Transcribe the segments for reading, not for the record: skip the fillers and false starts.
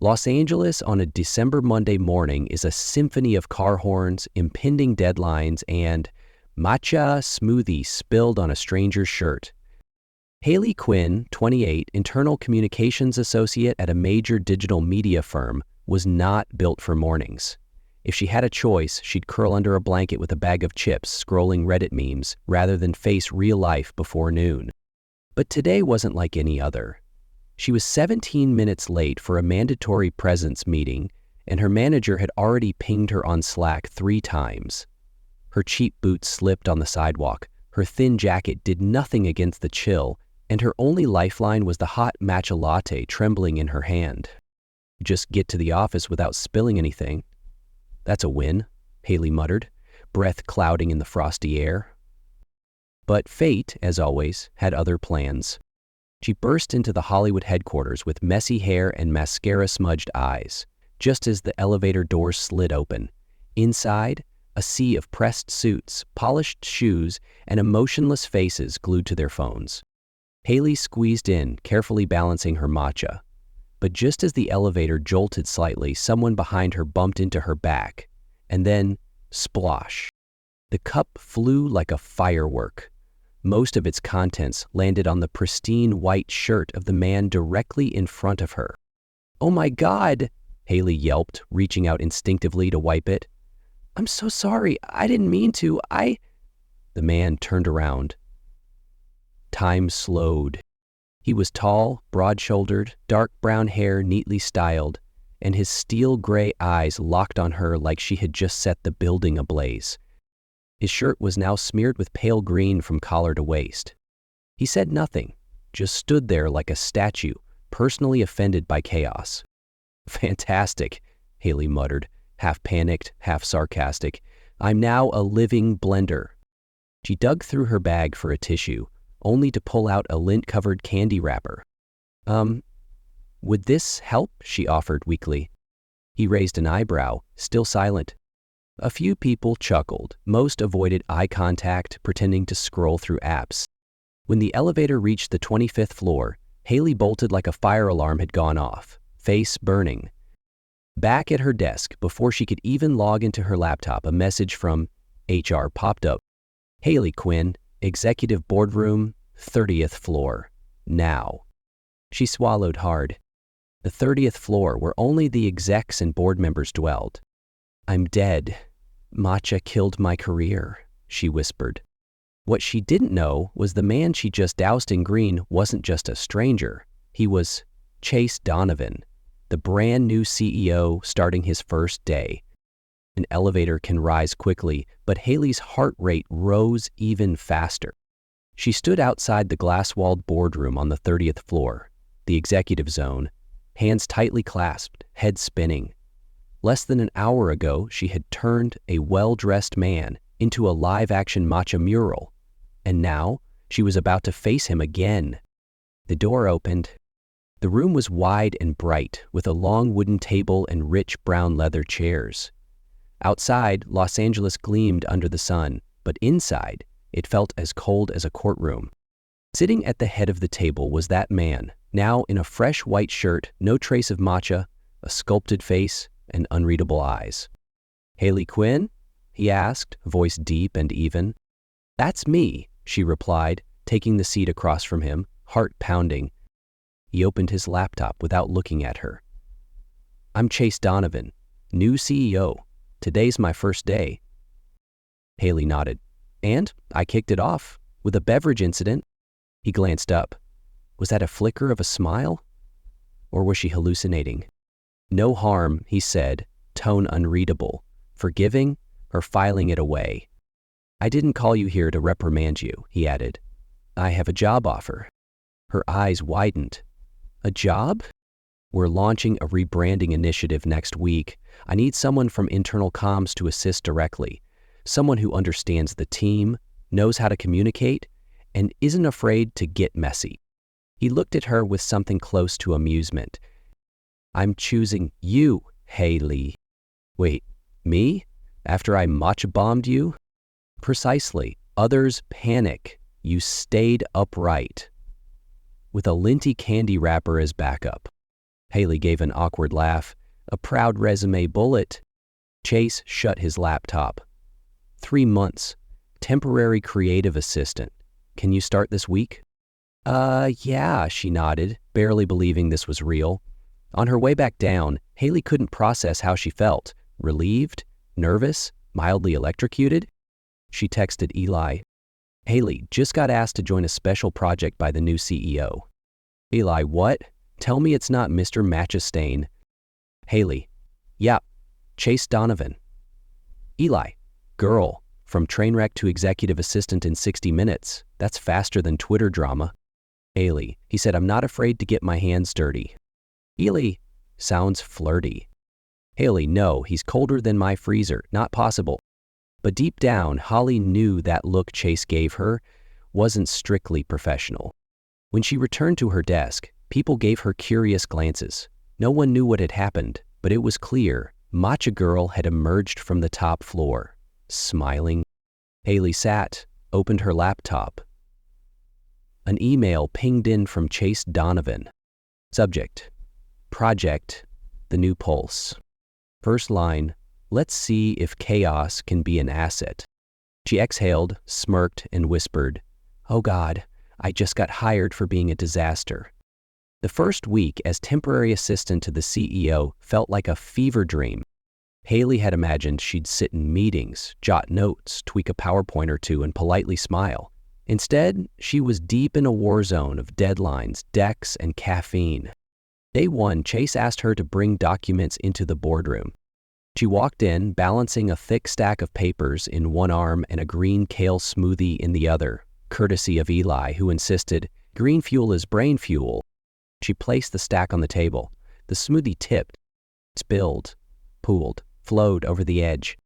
Los Angeles on a December Monday morning is a symphony of car horns, impending deadlines, and matcha smoothie spilled on a stranger's shirt. Hailey Quinn, 28, internal communications associate at a major digital media firm, was not built for mornings. If she had a choice, she'd curl under a blanket with a bag of chips, scrolling Reddit memes, rather than face real life before noon. But today wasn't like any other. She was 17 minutes late for a mandatory presence meeting, and her manager had already pinged her on Slack 3 times. Her cheap boots slipped on the sidewalk, her thin jacket did nothing against the chill, and her only lifeline was the hot matcha latte trembling in her hand. Just get to the office without spilling anything. That's a win, Hailey muttered, breath clouding in the frosty air. But fate, as always, had other plans. She burst into the Hollywood headquarters with messy hair and mascara-smudged eyes, just as the elevator doors slid open. Inside, a sea of pressed suits, polished shoes, and emotionless faces glued to their phones. Hailey squeezed in, carefully balancing her matcha. But just as the elevator jolted slightly, someone behind her bumped into her back. And then, splosh. The cup flew like a firework. Most of its contents landed on the pristine white shirt of the man directly in front of her. "Oh my God," Hailey yelped, reaching out instinctively to wipe it. "I'm so sorry. I didn't mean to. The man turned around. Time slowed. He was tall, broad-shouldered, dark brown hair neatly styled, and his steel-gray eyes locked on her like she had just set the building ablaze. His shirt was now smeared with pale green from collar to waist. He said nothing, just stood there like a statue, personally offended by chaos. "Fantastic," Hailey muttered, half panicked, half sarcastic. "I'm now a living blender." She dug through her bag for a tissue, only to pull out a lint-covered candy wrapper. Would this help?" she offered weakly. He raised an eyebrow, still silent. A few people chuckled. Most avoided eye contact, pretending to scroll through apps. When the elevator reached the 25th floor, Hailey bolted like a fire alarm had gone off, face burning. Back at her desk, before she could even log into her laptop, a message from HR popped up. "Hailey Quinn, executive boardroom, 30th floor. Now." She swallowed hard. The 30th floor, where only the execs and board members dwelled. "I'm dead. Matcha killed my career," she whispered. What she didn't know was the man she just doused in green wasn't just a stranger. He was Chase Donovan, the brand new CEO starting his first day. An elevator can rise quickly, but Hailey's heart rate rose even faster. She stood outside the glass-walled boardroom on the 30th floor, the executive zone, hands tightly clasped, head spinning. Less than an hour ago, she had turned a well-dressed man into a live-action matcha mural, and now she was about to face him again. The door opened. The room was wide and bright, with a long wooden table and rich brown leather chairs. Outside, Los Angeles gleamed under the sun, but inside, it felt as cold as a courtroom. Sitting at the head of the table was that man, now in a fresh white shirt, no trace of matcha, a sculpted face, and unreadable eyes. "Hailey Quinn?" he asked, voice deep and even. "That's me," she replied, taking the seat across from him, heart pounding. He opened his laptop without looking at her. "I'm Chase Donovan, new CEO. Today's my first day." Hailey nodded. "And I kicked it off with a beverage incident." He glanced up. Was that a flicker of a smile? Or was she hallucinating? "No harm," he said, tone unreadable, forgiving or filing it away. "I didn't call you here to reprimand you," he added. "I have a job offer." Her eyes widened. "A job?" "We're launching a rebranding initiative next week. I need someone from internal comms to assist directly. Someone who understands the team, knows how to communicate, and isn't afraid to get messy." He looked at her with something close to amusement. "I'm choosing you, Hailey." "Wait, me? After I matcha bombed you?" "Precisely. Others panic. You stayed upright." "With a linty candy wrapper as backup." Hailey gave an awkward laugh. A proud resume bullet. Chase shut his laptop. 3 months. Temporary creative assistant. Can you start this week? Yeah, she nodded, barely believing this was real. On her way back down, Hailey couldn't process how she felt. Relieved? Nervous? Mildly electrocuted? She texted Eli. Hailey, just got asked to join a special project by the new CEO. Eli, what? Tell me it's not Mr. Matcha. Hailey, yep, Chase Donovan. Eli, girl, from train wreck to executive assistant in 60 minutes. That's faster than Twitter drama. Hailey, he said I'm not afraid to get my hands dirty. Eli, sounds flirty. Hailey, no, he's colder than my freezer, not possible. But deep down, Holly knew that look Chase gave her wasn't strictly professional. When she returned to her desk, people gave her curious glances. No one knew what had happened, but it was clear Matcha Girl had emerged from the top floor, smiling. Hailey sat, opened her laptop. An email pinged in from Chase Donovan. Subject, Project, The New Pulse. First line, let's see if chaos can be an asset. She exhaled, smirked, and whispered, oh God, I just got hired for being a disaster. The first week as temporary assistant to the CEO felt like a fever dream. Hailey had imagined she'd sit in meetings, jot notes, tweak a PowerPoint or two, and politely smile. Instead, she was deep in a war zone of deadlines, decks, and caffeine. Day one, Chase asked her to bring documents into the boardroom. She walked in, balancing a thick stack of papers in one arm and a green kale smoothie in the other, courtesy of Eli, who insisted, green fuel is brain fuel. She placed the stack on the table. The smoothie tipped, spilled, pooled, flowed over the edge.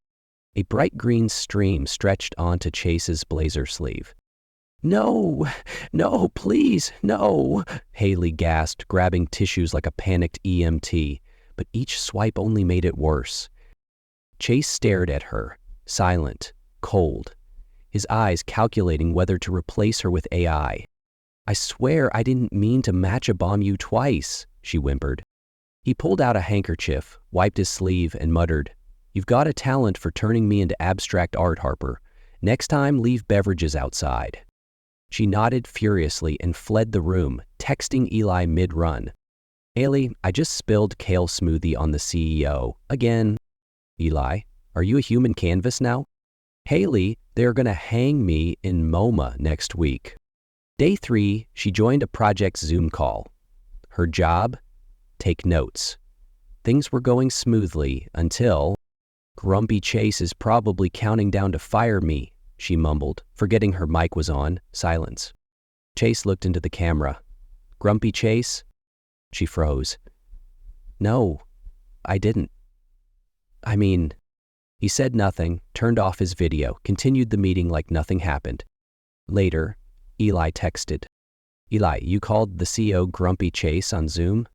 A bright green stream stretched onto Chase's blazer sleeve. No, no, please, no, Hailey gasped, grabbing tissues like a panicked EMT, but each swipe only made it worse. Chase stared at her, silent, cold, his eyes calculating whether to replace her with AI. I swear I didn't mean to matcha bomb you twice, she whimpered. He pulled out a handkerchief, wiped his sleeve, and muttered, you've got a talent for turning me into abstract art, Harper. Next time, leave beverages outside. She nodded furiously and fled the room, texting Eli mid-run. Hailey, I just spilled kale smoothie on the CEO. Again. Eli, are you a human canvas now? Hailey, they're gonna hang me in MoMA next week. Day 3, she joined a project Zoom call. Her job? Take notes. Things were going smoothly until... Grumpy Chase is probably counting down to fire me, she mumbled, forgetting her mic was on. Silence. Chase looked into the camera. Grumpy Chase? She froze. No, I didn't. I mean... He said nothing, turned off his video, continued the meeting like nothing happened. Later, Eli texted. Eli, you called the CEO Grumpy Chase on Zoom?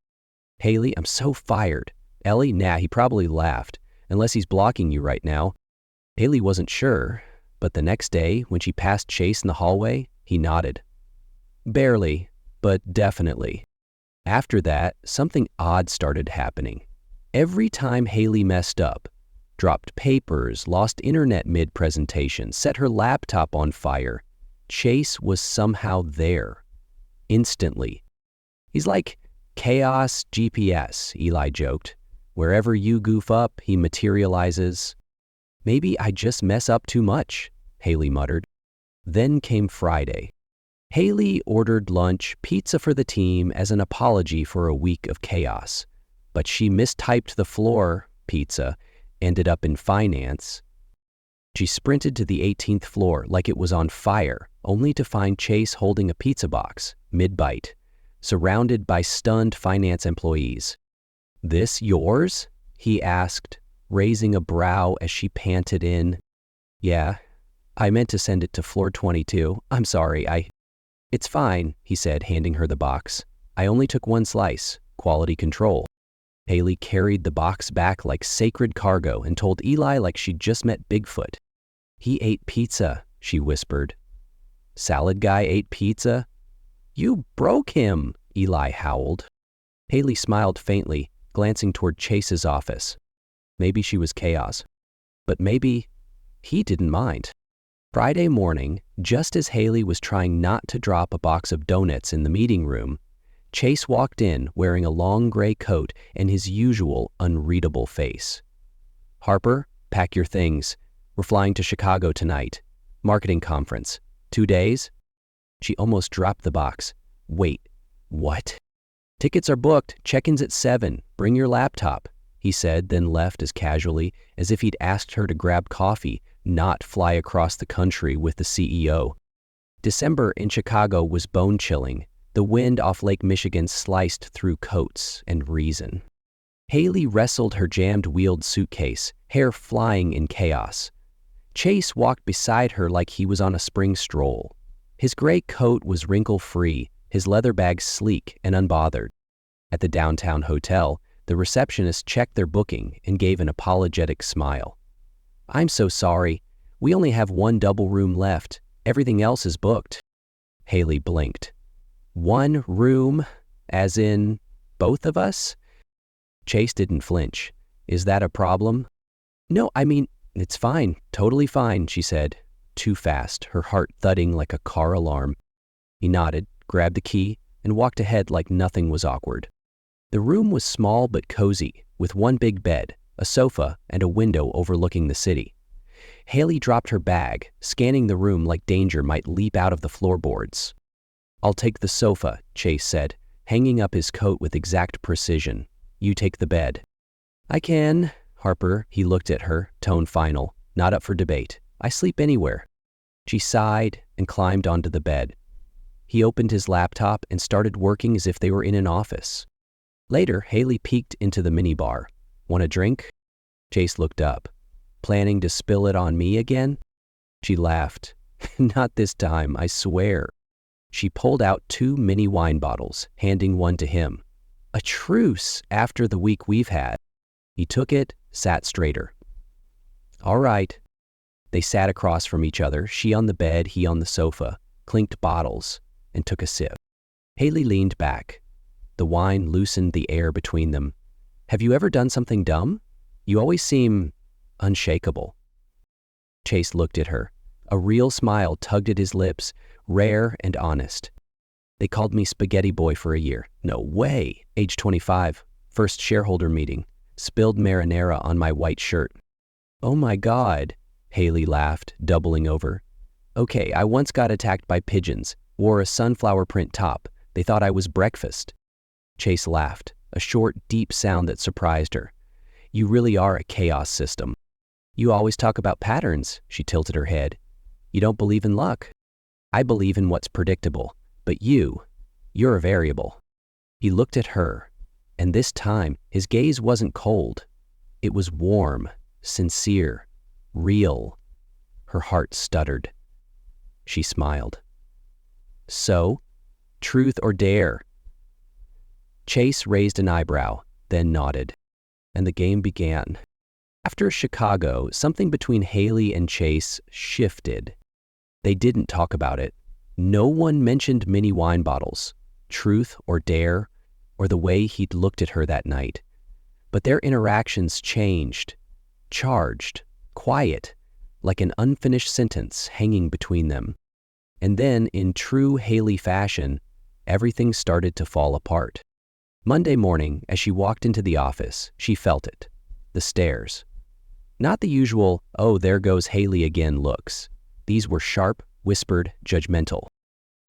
Hailey, I'm so fired. Ellie, nah, he probably laughed, unless he's blocking you right now. Hailey wasn't sure, but the next day, when she passed Chase in the hallway, he nodded. Barely, but definitely. After that, something odd started happening. Every time Hailey messed up, dropped papers, lost internet mid-presentation, set her laptop on fire, Chase was somehow there, instantly. He's like chaos GPS, Eli joked. Wherever you goof up, he materializes. Maybe I just mess up too much, Hailey muttered. Then came Friday. Hailey ordered lunch, pizza for the team as an apology for a week of chaos. But she mistyped the floor, pizza, ended up in finance. She sprinted to the 18th floor like it was on fire, only to find Chase holding a pizza box, mid-bite, surrounded by stunned finance employees. This yours? He asked, raising a brow as she panted in. Yeah, I meant to send it to floor 22. I'm sorry, It's fine, he said, handing her the box. I only took one slice. Quality control. Hailey carried the box back like sacred cargo and told Eli like she'd just met Bigfoot. He ate pizza, she whispered. Salad guy ate pizza? You broke him, Eli howled. Hailey smiled faintly, glancing toward Chase's office. Maybe she was chaos. But maybe he didn't mind. Friday morning, just as Hailey was trying not to drop a box of donuts in the meeting room, Chase walked in wearing a long gray coat and his usual unreadable face. "Harper, pack your things. We're flying to Chicago tonight. Marketing conference. 2 days?" She almost dropped the box. "Wait, what?" "Tickets are booked. Check-in's at 7. Bring your laptop," he said, then left as casually as if he'd asked her to grab coffee, not fly across the country with the CEO. December in Chicago was bone-chilling. The wind off Lake Michigan sliced through coats and reason. Hailey wrestled her jammed-wheeled suitcase, hair flying in chaos. Chase walked beside her like he was on a spring stroll. His gray coat was wrinkle-free, his leather bag sleek and unbothered. At the downtown hotel, the receptionist checked their booking and gave an apologetic smile. "I'm so sorry. We only have one double room left. Everything else is booked." Hailey blinked. "One room? As in, both of us?" Chase didn't flinch. "Is that a problem?" "No, I mean, it's fine. Totally fine," she said. Too fast, her heart thudding like a car alarm. He nodded, grabbed the key, and walked ahead like nothing was awkward. The room was small but cozy, with one big bed, a sofa, and a window overlooking the city. Hailey dropped her bag, scanning the room like danger might leap out of the floorboards. "I'll take the sofa," Chase said, hanging up his coat with exact precision. "You take the bed." "I can, Harper," he looked at her, tone final, not up for debate. "I sleep anywhere." She sighed and climbed onto the bed. He opened his laptop and started working as if they were in an office. Later, Hailey peeked into the minibar. "Want a drink?" Chase looked up. "Planning to spill it on me again?" She laughed. "Not this time, I swear." She pulled out 2 mini wine bottles, handing one to him. "A truce after the week we've had." He took it, sat straighter. "All right." They sat across from each other, she on the bed, he on the sofa, clinked bottles, and took a sip. Hailey leaned back. The wine loosened the air between them. "Have you ever done something dumb? You always seem unshakable." Chase looked at her. A real smile tugged at his lips, rare and honest. "They called me Spaghetti Boy for a year." "No way." "Age 25. First shareholder meeting. Spilled marinara on my white shirt." "Oh my God." Hailey laughed, doubling over. "Okay, I once got attacked by pigeons. Wore a sunflower print top. They thought I was breakfast." Chase laughed, a short, deep sound that surprised her. "You really are a chaos system." "You always talk about patterns," she tilted her head. "You don't believe in luck." "I believe in what's predictable, but you're a variable." He looked at her, and this time his gaze wasn't cold. It was warm, sincere, real. Her heart stuttered. She smiled. "So, truth or dare?" Chase raised an eyebrow, then nodded, and the game began. After Chicago, something between Hailey and Chase shifted. They didn't talk about it. No one mentioned mini wine bottles, truth or dare, or the way he'd looked at her that night. But their interactions changed, charged, quiet, like an unfinished sentence hanging between them. And then, in true Hailey fashion, everything started to fall apart. Monday morning, as she walked into the office, she felt it. The stares. Not the usual, "oh, there goes Hailey again" looks. These were sharp, whispered, judgmental.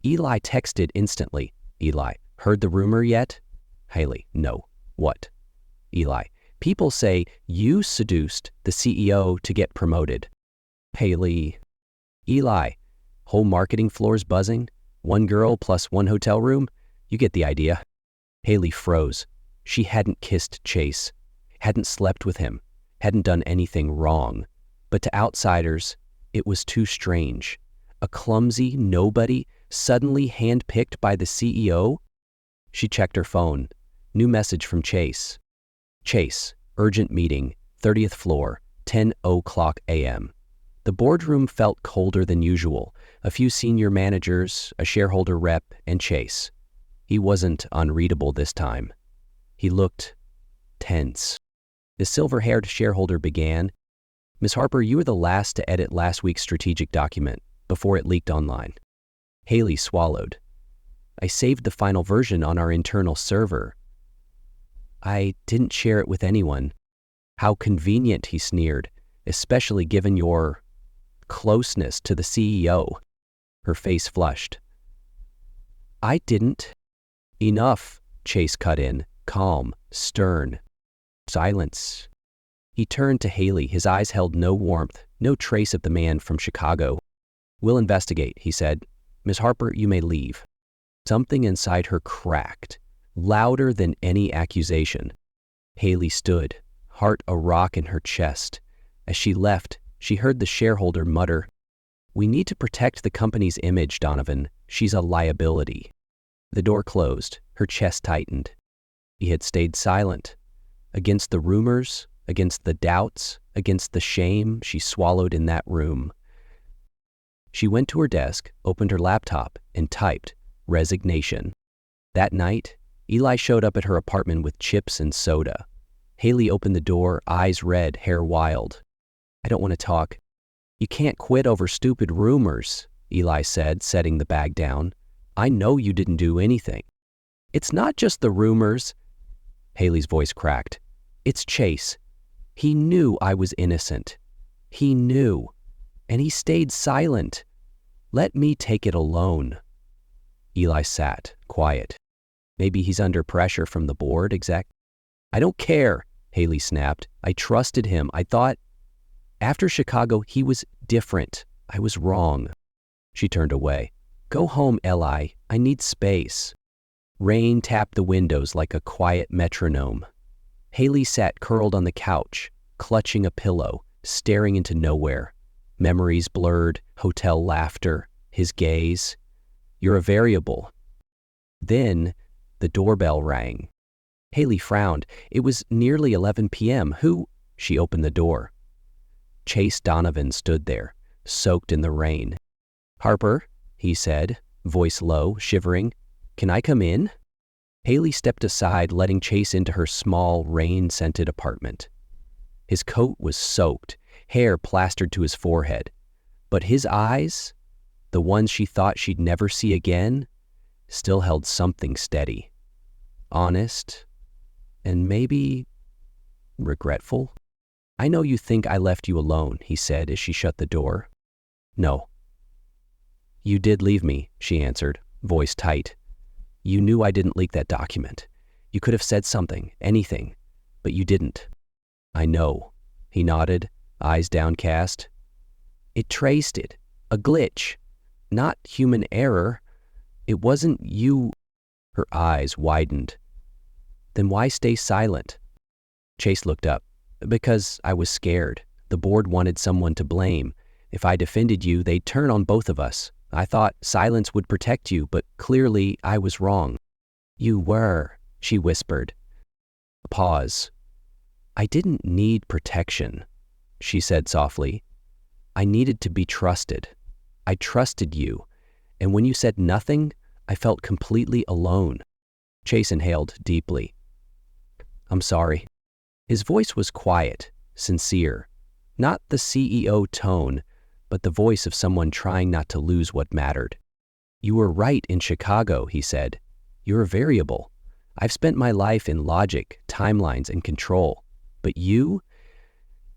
Eli texted instantly. Eli, "Heard the rumor yet?" Hailey, "No." "What?" Eli, "People say you seduced the CEO to get promoted." Hailey. Eli, "Whole marketing floor's buzzing? 1 girl plus 1 hotel room? You get the idea." Hailey froze. She hadn't kissed Chase, hadn't slept with him, hadn't done anything wrong. But to outsiders, it was too strange. A clumsy nobody suddenly handpicked by the CEO? She checked her phone. New message from Chase. "Chase, urgent meeting, 30th floor, 10:00 a.m. The boardroom felt colder than usual. A few senior managers, a shareholder rep, and Chase. He wasn't unreadable this time. He looked tense. The silver-haired shareholder began, "Ms. Harper, you were the last to edit last week's strategic document before it leaked online." Hailey swallowed. "I saved the final version on our internal server." "I didn't share it with anyone." "How convenient," he sneered, "especially given your closeness to the CEO." Her face flushed. "I didn't." "Enough," Chase cut in, calm, stern. Silence. He turned to Hailey, his eyes held no warmth, no trace of the man from Chicago. "We'll investigate," he said. "Ms. Harper, you may leave." Something inside her cracked, louder than any accusation. Hailey stood, heart a rock in her chest. As she left, she heard the shareholder mutter, "We need to protect the company's image, Donovan. She's a liability." The door closed, her chest tightened. He had stayed silent. Against the rumors, against the doubts, against the shame she swallowed in that room. She went to her desk, opened her laptop, and typed, "Resignation." That night, Eli showed up at her apartment with chips and soda. Hailey opened the door, eyes red, hair wild. "I don't want to talk." "You can't quit over stupid rumors," Eli said, setting the bag down. "I know you didn't do anything." "It's not just the rumors." Hailey's voice cracked. "It's Chase. He knew I was innocent. He knew. And he stayed silent. Let me take it alone." Eli sat, quiet. "Maybe he's under pressure from the board exec." "I don't care," Hailey snapped. "I trusted him. I thought, after Chicago, he was different. I was wrong." She turned away. "Go home, Eli. I need space." Rain tapped the windows like a quiet metronome. Hailey sat curled on the couch, clutching a pillow, staring into nowhere. Memories blurred, hotel laughter, his gaze. "You're a variable." Then the doorbell rang. Hailey frowned. It was nearly 11 p.m. Who? She opened the door. Chase Donovan stood there, soaked in the rain. "Harper," he said, voice low, shivering. "Can I come in?" Hailey stepped aside, letting Chase into her small, rain-scented apartment. His coat was soaked, hair plastered to his forehead. But his eyes, the ones she thought she'd never see again, still held something steady. Honest, and maybe regretful. "I know you think I left you alone," he said as she shut the door. "No." "You did leave me," she answered, voice tight. "You knew I didn't leak that document. You could have said something, anything, but you didn't." "I know," he nodded, eyes downcast. "It traced it. A glitch. Not human error. It wasn't you." Her eyes widened. "Then why stay silent?" Chase looked up. "Because I was scared. The board wanted someone to blame. If I defended you, they'd turn on both of us. I thought silence would protect you, but clearly I was wrong." "You were," she whispered. A pause. "I didn't need protection," she said softly. "I needed to be trusted. I trusted you, and when you said nothing, I felt completely alone." Chase inhaled deeply. "I'm sorry." His voice was quiet, sincere, not the CEO tone, but the voice of someone trying not to lose what mattered. "You were right in Chicago," he said. "You're a variable. I've spent my life in logic, timelines, and control. But you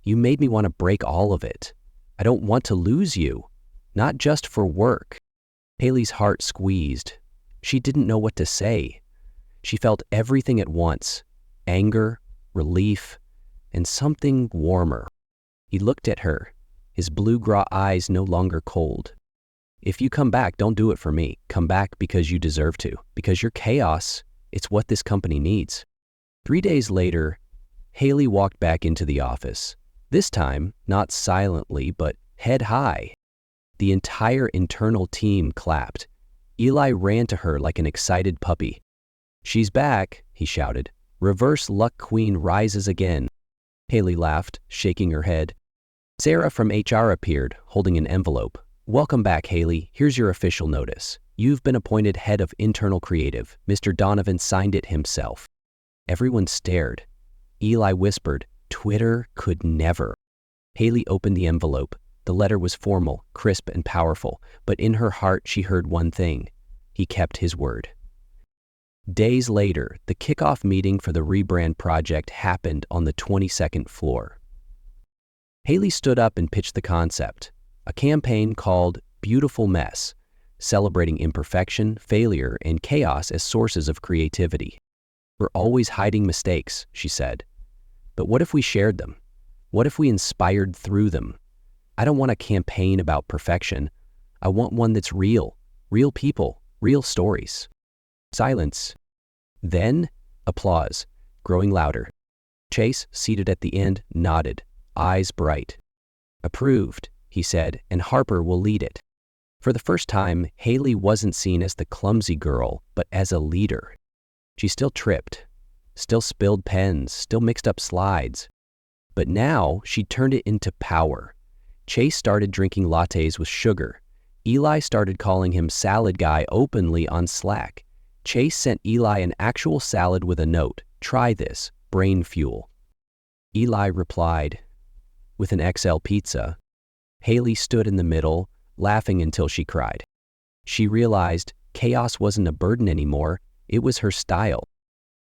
made me want to break all of it. I don't want to lose you, not just for work." Hailey's heart squeezed. She didn't know what to say. She felt everything at once, anger, relief, and something warmer. He looked at her, his blue-grey eyes no longer cold. "If you come back, don't do it for me. Come back because you deserve to. Because your chaos, it's what this company needs." 3 days later, Hailey walked back into the office. This time, not silently, but head high. The entire internal team clapped. Eli ran to her like an excited puppy. "She's back," he shouted. "Reverse luck queen rises again." Hailey laughed, shaking her head. Sarah from HR appeared, holding an envelope. "Welcome back, Hailey. Here's your official notice. You've been appointed head of internal creative. Mr. Donovan signed it himself." Everyone stared. Eli whispered, "Twitter could never." Hailey opened the envelope. The letter was formal, crisp, and powerful, but in her heart she heard one thing: he kept his word. Days later, the kickoff meeting for the rebrand project happened on the 22nd floor. Hailey stood up and pitched the concept, a campaign called Beautiful Mess, celebrating imperfection, failure, and chaos as sources of creativity. "We're always hiding mistakes," she said. "But what if we shared them? What if we inspired through them? I don't want a campaign about perfection. I want one that's real people, real stories." Silence. Then, applause, growing louder. Chase, seated at the end, nodded, eyes bright. "Approved," he said, "and Harper will lead it." For the first time, Hailey wasn't seen as the clumsy girl, but as a leader. She still tripped, still spilled pens, still mixed up slides. But now she turned it into power. Chase started drinking lattes with sugar. Eli started calling him salad guy openly on Slack. Chase sent Eli an actual salad with a note, "Try this, brain fuel." Eli replied with an XL pizza. Hailey stood in the middle, laughing until she cried. She realized chaos wasn't a burden anymore, it was her style.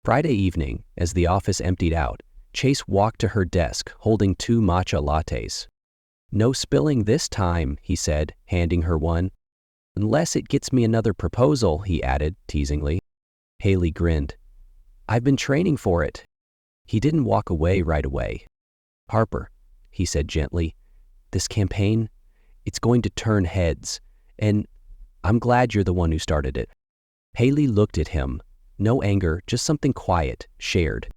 Friday evening, as the office emptied out, Chase walked to her desk holding 2 matcha lattes. "No spilling this time," he said, handing her one. "Unless it gets me another proposal," he added, teasingly. Hailey grinned. "I've been training for it." He didn't walk away right away. "Harper," he said gently, "this campaign, it's going to turn heads, and I'm glad you're the one who started it." Hailey looked at him. No anger, just something quiet, shared.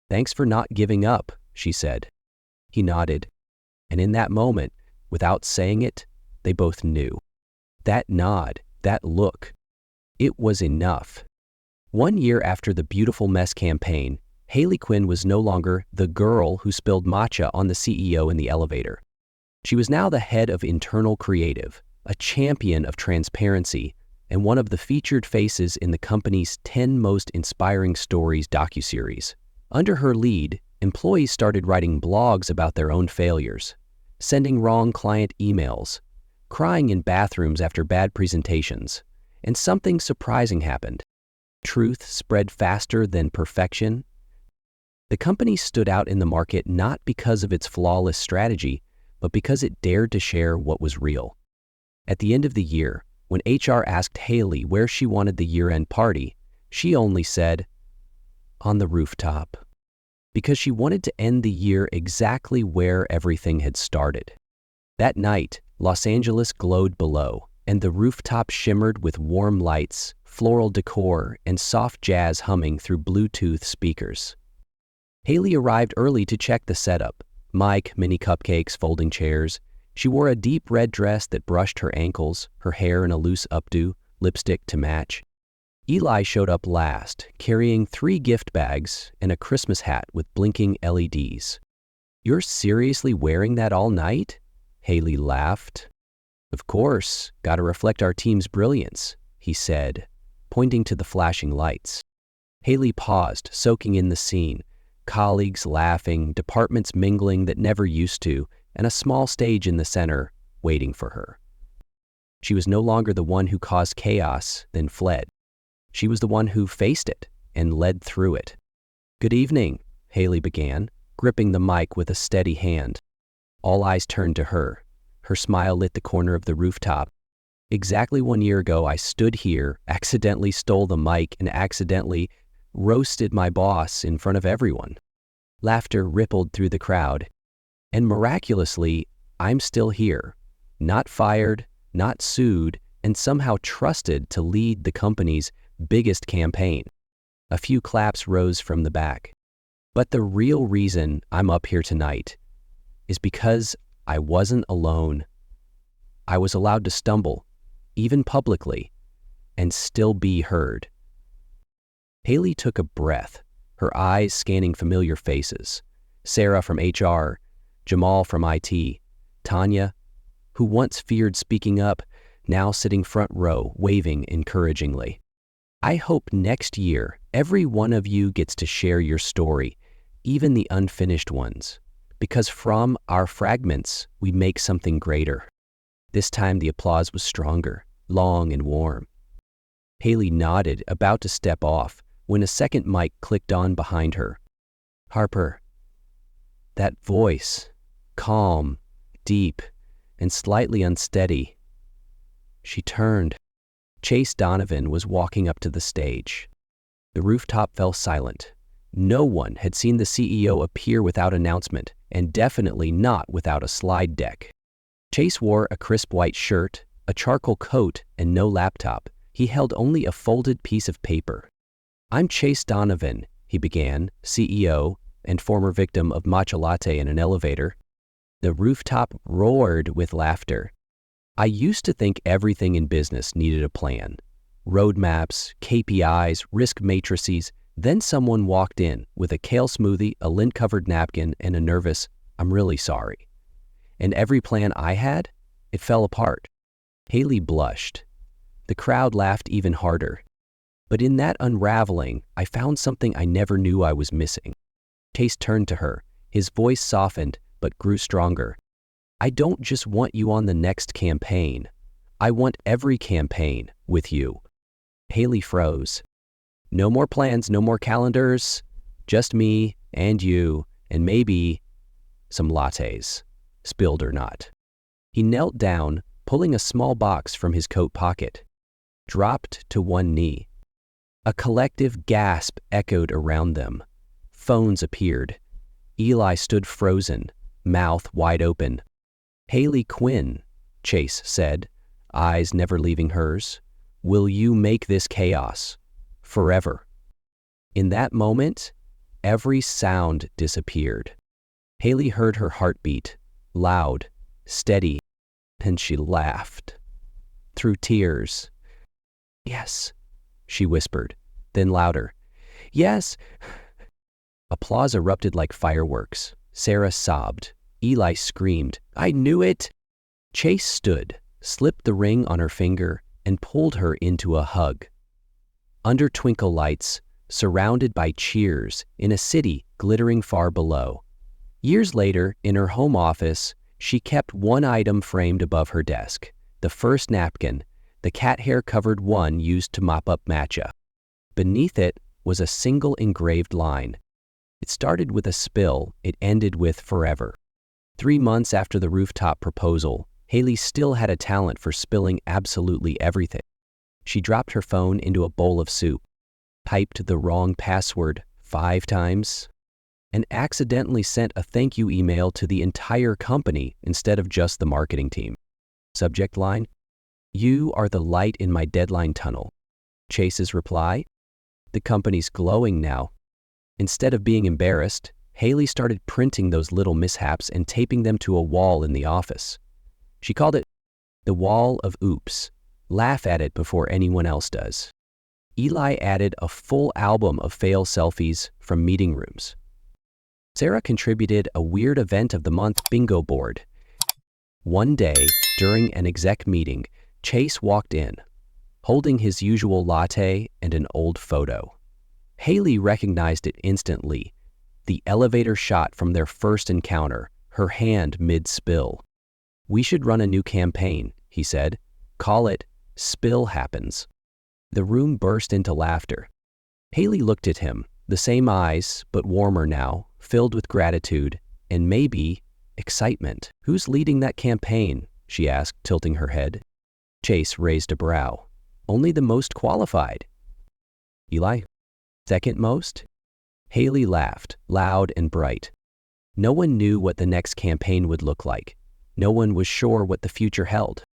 "Thanks for not giving up," she said. He nodded. And in that moment, without saying it, they both knew. That nod, that look, it was enough. 1 year after the Beautiful Mess campaign, Hailey Quinn was no longer the girl who spilled matcha on the CEO in the elevator. She was now the head of internal creative, a champion of transparency, and one of the featured faces in the company's 10 Most Inspiring Stories docuseries. Under her lead, employees started writing blogs about their own failures, sending wrong client emails, crying in bathrooms after bad presentations, and something surprising happened. Truth spread faster than perfection. The company stood out in the market not because of its flawless strategy, but because it dared to share what was real. At the end of the year, when HR asked Hailey where she wanted the year-end party, she only said, "On the rooftop," because she wanted to end the year exactly where everything had started. That night, Los Angeles glowed below, and the rooftop shimmered with warm lights, floral decor, and soft jazz humming through Bluetooth speakers. Hailey arrived early to check the setup. Mic, mini cupcakes, folding chairs. She wore a deep red dress that brushed her ankles, her hair in a loose updo, lipstick to match. Eli showed up last, carrying 3 gift bags and a Christmas hat with blinking LEDs. "You're seriously wearing that all night?" Hailey laughed. "Of course, gotta reflect our team's brilliance," he said, pointing to the flashing lights. Hailey paused, soaking in the scene. Colleagues laughing, departments mingling that never used to, and a small stage in the center waiting for her. She was no longer the one who caused chaos, then fled. She was the one who faced it and led through it. "Good evening," Hailey began, gripping the mic with a steady hand. All eyes turned to her. Her smile lit the corner of the rooftop. "Exactly 1 year ago, I stood here, accidentally stole the mic, and accidentally roasted my boss in front of everyone." Laughter rippled through the crowd. "And miraculously, I'm still here, not fired, not sued, and somehow trusted to lead the company's biggest campaign." A few claps rose from the back. "But the real reason I'm up here tonight is because I wasn't alone. I was allowed to stumble, even publicly, and still be heard." Hailey took a breath, her eyes scanning familiar faces. Sarah from HR, Jamal from IT, Tanya, who once feared speaking up, now sitting front row, waving encouragingly. "I hope next year Every one of you gets to share your story, even the unfinished ones, because from our fragments, we make something greater. This time the applause was stronger, long and warm. Hailey nodded, about to step off, when a second mic clicked on behind her. Harper. That voice, calm, deep, and slightly unsteady. She turned. Chase Donovan was walking up to the stage. The rooftop fell silent. No one had seen the CEO appear without announcement, and definitely not without a slide deck. Chase wore a crisp white shirt, a charcoal coat, and no laptop. He held only a folded piece of paper. I'm Chase Donovan, he began, CEO and former victim of matcha latte in an elevator. The rooftop roared with laughter. I used to think everything in business needed a plan. Roadmaps, KPIs, risk matrices. Then someone walked in with a kale smoothie, a lint-covered napkin, and a nervous, I'm really sorry. And every plan I had, it fell apart. Hailey blushed. The crowd laughed even harder. But in that unraveling, I found something I never knew I was missing. Chase turned to her. His voice softened, but grew stronger. I don't just want you on the next campaign. I want every campaign with you. Hailey froze. No more plans, no more calendars. Just me and you, and maybe some lattes, spilled or not. He knelt down, pulling a small box from his coat pocket. Dropped to one knee. A collective gasp echoed around them. Phones appeared. Eli stood frozen, mouth wide open. Hailey Quinn, Chase said, eyes never leaving hers. Will you make this chaos? Forever. In that moment, every sound disappeared. Hailey heard her heartbeat, loud, steady, and she laughed. Through tears. Yes, she whispered, then louder. Yes. Applause erupted like fireworks. Sarah sobbed. Eli screamed, I knew it! Chase stood, slipped the ring on her finger, and pulled her into a hug. Under twinkle lights, surrounded by cheers, in a city glittering far below. Years later, in her home office, she kept one item framed above her desk, the first napkin, the cat hair-covered one used to mop up matcha. Beneath it was a single engraved line. It started with a spill, it ended with forever. 3 months after the rooftop proposal, Hailey still had a talent for spilling absolutely everything. She dropped her phone into a bowl of soup, typed the wrong password 5 times, and accidentally sent a thank you email to the entire company instead of just the marketing team. Subject line, You are the light in my deadline tunnel. Chase's reply, The company's glowing now. Instead of being embarrassed, Hailey started printing those little mishaps and taping them to a wall in the office. She called it the wall of oops. Laugh at it before anyone else does. Eli added a full album of fail selfies from meeting rooms. Sarah contributed a weird event of the month bingo board. One day, during an exec meeting, Chase walked in, holding his usual latte and an old photo. Hailey recognized it instantly, the elevator shot from their first encounter, her hand mid-spill. We should run a new campaign, he said. Call it Spill Happens. The room burst into laughter. Hailey looked at him, the same eyes, but warmer now, filled with gratitude and maybe excitement. Who's leading that campaign? She asked, tilting her head. Chase raised a brow. Only the most qualified. Eli? Second most? Hailey laughed, loud and bright. No one knew what the next campaign would look like. No one was sure what the future held.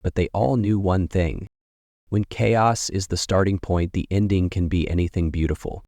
But they all knew one thing. When chaos is the starting point, the ending can be anything beautiful.